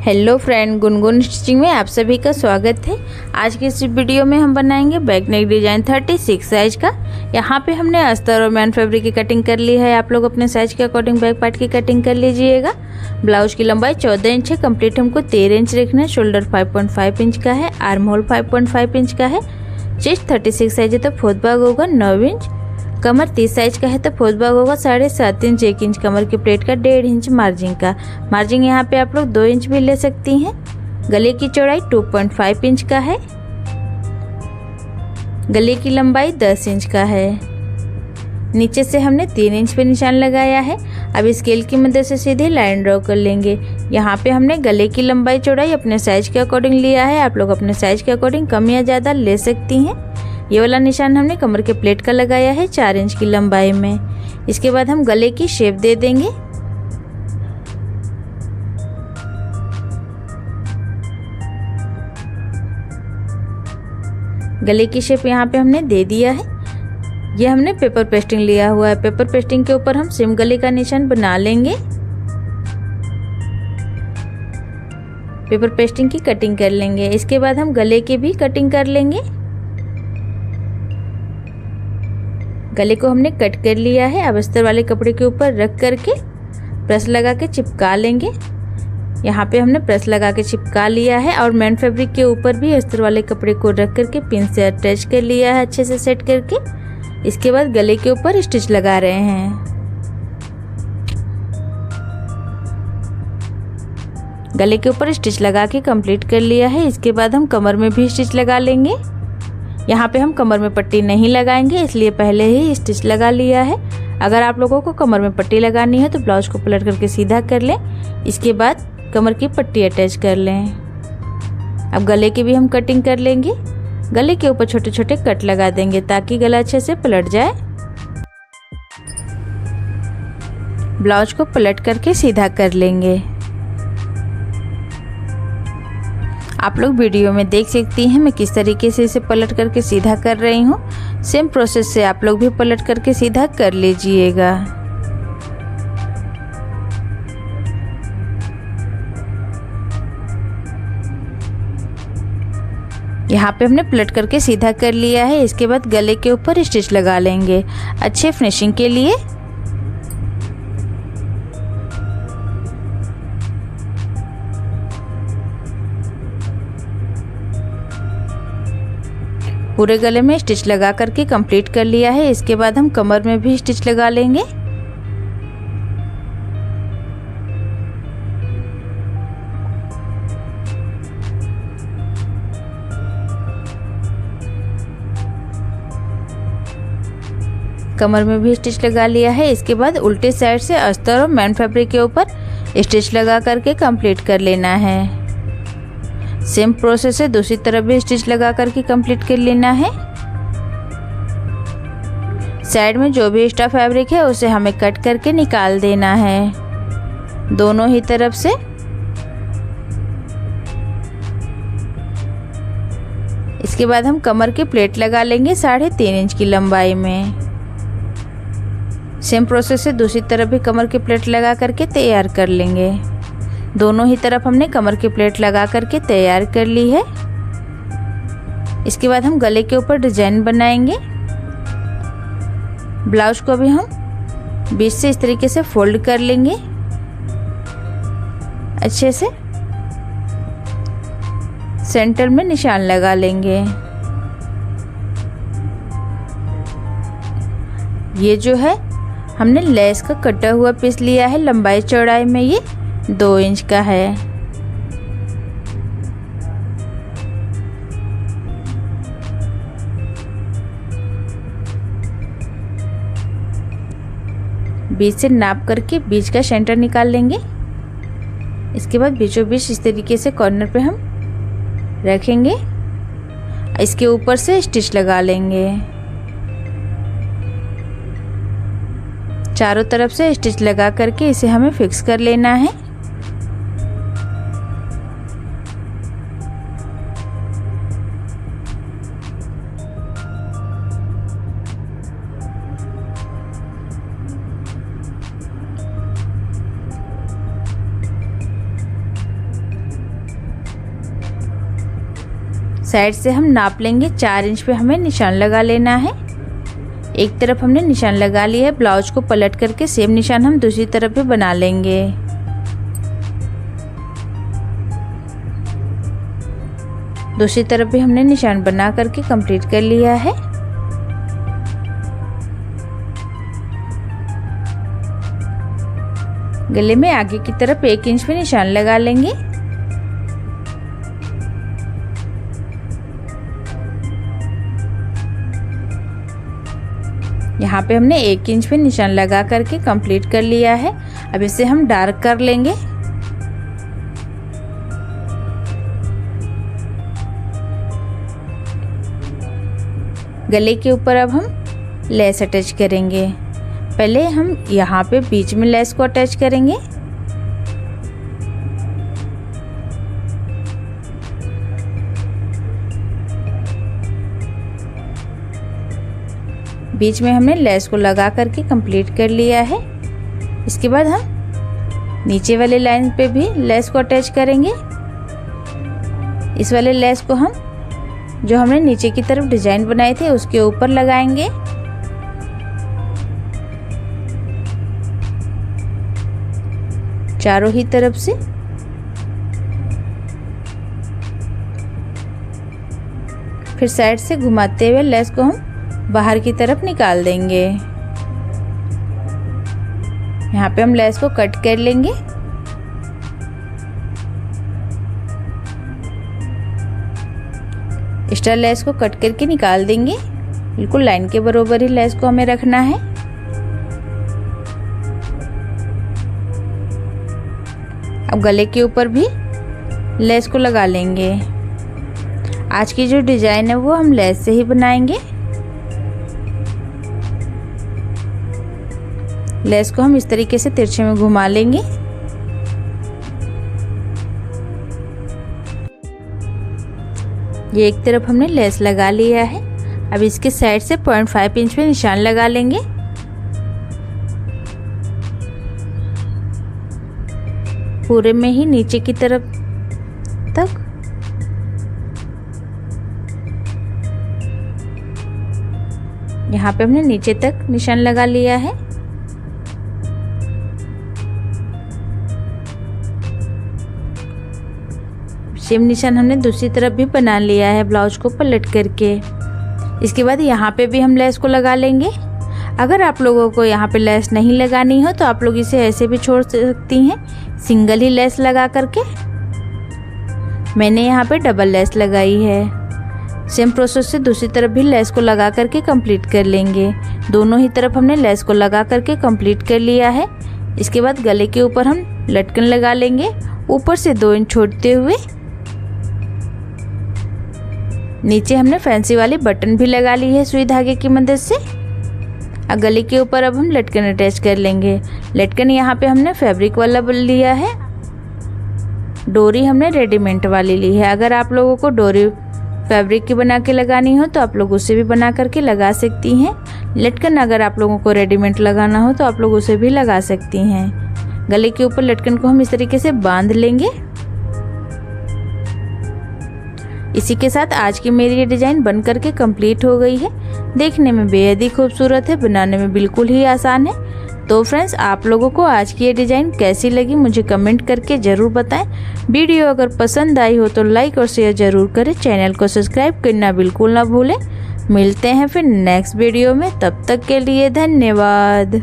Hello friend, Gungun stitching में आप सभी का स्वागत है। आज के इस वीडियो में हम बनाएंगे बैक नेक डिजाइन 36 साइज का। यहाँ पे हमने अस्तर और मैन फैब्रिक की कटिंग कर ली है। आप लोग अपने साइज के अकॉर्डिंग बैक पार्ट की कटिंग कर लीजिएगा। ब्लाउज की लंबाई 14 इंच है, कंप्लीट हमको 13 इंच रखना है। शोल्डर 5.5 इंच का है, आर्म होल 5.5 इंच का है। चेस्ट 36 साइज है तो फोर्थ भाग होगा 9 इंच। कमर 30 साइज का है तो फोर्थ भाग होगा 7.5 इंच। 1 इंच कमर की प्लेट का 1.5 इंच मार्जिन का। मार्जिन यहाँ पे आप लोग 2 इंच भी ले सकती हैं। गले की चौड़ाई 2.5 इंच का है। गले की लंबाई 10 इंच का है। नीचे से हमने 3 इंच पे निशान लगाया है। अब स्केल की मदद से सीधे लाइन ड्रॉ कर लेंगे। यहाँ पे हमने गले की लंबाई चौड़ाई अपने साइज के अकॉर्डिंग लिया है। आप लोग अपने साइज के अकॉर्डिंग कम या ज़्यादा ले सकती हैं। ये वाला निशान हमने कमर के प्लेट का लगाया है 4 इंच की लंबाई में। इसके बाद हम गले की शेप दे देंगे। गले की शेप यहाँ पे हमने दे दिया है। ये हमने पेपर पेस्टिंग लिया हुआ है। पेपर पेस्टिंग के ऊपर हम सिम गले का निशान बना लेंगे। पेपर पेस्टिंग की कटिंग कर लेंगे। इसके बाद हम गले की भी कटिंग कर लेंगे। गले को हमने कट कर लिया है। अब अस्तर वाले कपड़े के ऊपर रख करके प्रेस लगा के चिपका लेंगे। यहाँ पे हमने प्रेस लगा के चिपका लिया है और मैन फैब्रिक के ऊपर भी अस्तर वाले कपड़े को रख करके पिन से अटैच कर लिया है अच्छे से सेट करके। इसके बाद गले के ऊपर स्टिच लगा रहे हैं। गले के ऊपर स्टिच लगा के कंप्लीट कर लिया है। इसके बाद हम कमर में भी स्टिच लगा लेंगे। यहाँ पे हम कमर में पट्टी नहीं लगाएंगे, इसलिए पहले ही स्टिच लगा लिया है। अगर आप लोगों को कमर में पट्टी लगानी है तो ब्लाउज को पलट करके सीधा कर लें। इसके बाद कमर की पट्टी अटैच कर लें। अब गले की भी हम कटिंग कर लेंगे। गले के ऊपर छोटे छोटे कट लगा देंगे ताकि गला अच्छे से पलट जाए। ब्लाउज को पलट करके सीधा कर लेंगे। आप लोग वीडियो में देख सकती हैं मैं किस तरीके से इसे पलट करके सीधा कर रही हूँ। सेम प्रोसेस से आप लोग भी पलट करके सीधा कर लीजिएगा। यहाँ पे हमने पलट करके सीधा कर लिया है। इसके बाद गले के ऊपर स्टिच लगा लेंगे अच्छे फिनिशिंग के लिए। पूरे गले में स्टिच लगा करके कंप्लीट कर लिया है। इसके बाद हम कमर में भी स्टिच लगा लेंगे। कमर में भी स्टिच लगा लिया है। इसके बाद उल्टे साइड से अस्तर और मैन फैब्रिक के ऊपर स्टिच लगा करके कंप्लीट कर लेना है। सेम प्रोसेस से दूसरी तरफ भी स्टिच लगा करके कंप्लीट कर लेना है। साइड में जो भी एक्स्ट्रा फैब्रिक है उसे हमें कट करके निकाल देना है दोनों ही तरफ से। इसके बाद हम कमर की प्लेट लगा लेंगे 3.5 इंच की लंबाई में। सेम प्रोसेस से दूसरी तरफ भी कमर की प्लेट लगा करके तैयार कर लेंगे। दोनों ही तरफ हमने कमर की प्लेट लगा करके तैयार कर ली है। इसके बाद हम गले के ऊपर डिजाइन बनाएंगे। ब्लाउज को भी हम बीच से इस तरीके से फोल्ड कर लेंगे अच्छे से। सेंटर में निशान लगा लेंगे। ये जो है हमने लेस का कटा हुआ पीस लिया है। लंबाई चौड़ाई में ये 2 इंच का है। बीच से नाप करके बीच का सेंटर निकाल लेंगे। इसके बाद बीचों बीच इस तरीके से कॉर्नर पे हम रखेंगे। इसके ऊपर से स्टिच लगा लेंगे। चारों तरफ से स्टिच लगा करके इसे हमें फिक्स कर लेना है। साइड से हम नाप लेंगे। 4 इंच पे हमें निशान लगा लेना है। एक तरफ हमने निशान लगा लिया है। ब्लाउज को पलट करके सेम निशान हम दूसरी तरफ भी बना लेंगे। दूसरी तरफ भी हमने निशान बना करके कंप्लीट कर लिया है। गले में आगे की तरफ 1 इंच पे निशान लगा लेंगे। यहाँ पे हमने 1 इंच पे निशान लगा करके कंप्लीट कर लिया है। अब इसे हम डार्क कर लेंगे। गले के ऊपर अब हम लेस अटैच करेंगे। पहले हम यहाँ पे बीच में लेस को अटैच करेंगे। बीच में हमने लेस को लगा करके कंप्लीट कर लिया है। इसके बाद हम नीचे वाले लाइन पे भी लेस को अटैच करेंगे। इस वाले लेस को हम जो हमने नीचे की तरफ डिजाइन बनाए थे उसके ऊपर लगाएंगे। चारों ही तरफ से फिर साइड से घुमाते हुए लेस को हम बाहर की तरफ निकाल देंगे। यहाँ पे हम लेस को कट कर लेंगे। एक्स्ट्रा लेस को कट करके निकाल देंगे। बिल्कुल लाइन के बराबर ही लेस को हमें रखना है। अब गले के ऊपर भी लेस को लगा लेंगे। आज की जो डिजाइन है वो हम लेस से ही बनाएंगे। लेस को हम इस तरीके से तिरछे में घुमा लेंगे। ये एक तरफ हमने लेस लगा लिया है। अब इसके साइड से 0.5 इंच पे निशान लगा लेंगे। पूरे में ही नीचे की तरफ तक। यहाँ पे हमने नीचे तक निशान लगा लिया है। सेम निशान हमने दूसरी तरफ भी बना लिया है ब्लाउज को पलट करके। इसके बाद यहाँ पे भी हम लेस को लगा लेंगे। अगर आप लोगों को यहाँ पे लेस नहीं लगानी हो तो आप लोग इसे ऐसे भी छोड़ सकती हैं, सिंगल ही लेस लगा करके। मैंने यहाँ पे डबल लेस लगाई है। सेम प्रोसेस से दूसरी तरफ भी लेस को लगा करके कंप्लीट कर लेंगे। दोनों ही तरफ हमने लेस को लगा करके कंप्लीट कर लिया है। इसके बाद गले के ऊपर हम लटकन लगा लेंगे। ऊपर से 2 इंच छोड़ते हुए नीचे हमने फैंसी वाली बटन भी लगा ली है सुई धागे की मदद से। गले के ऊपर अब हम लटकन अटैच कर लेंगे। लटकन यहाँ पे हमने फैब्रिक वाला लिया है। डोरी हमने रेडीमेड वाली ली है। अगर आप लोगों को डोरी फैब्रिक की बना के लगानी हो तो आप लोग उसे भी बना करके लगा सकती हैं। लटकन अगर आप लोगों को रेडीमेड लगाना हो तो आप लोग उसे भी लगा सकती हैं। गले के ऊपर लटकन को हम इस तरीके से बांध लेंगे। इसी के साथ आज की मेरी ये डिज़ाइन बन करके कंप्लीट हो गई है। देखने में बेहद ही खूबसूरत है, बनाने में बिल्कुल ही आसान है। तो फ्रेंड्स, आप लोगों को आज की ये डिज़ाइन कैसी लगी मुझे कमेंट करके ज़रूर बताएं। वीडियो अगर पसंद आई हो तो लाइक और शेयर ज़रूर करें। चैनल को सब्सक्राइब करना बिल्कुल ना भूलें। मिलते हैं फिर नेक्स्ट वीडियो में, तब तक के लिए धन्यवाद।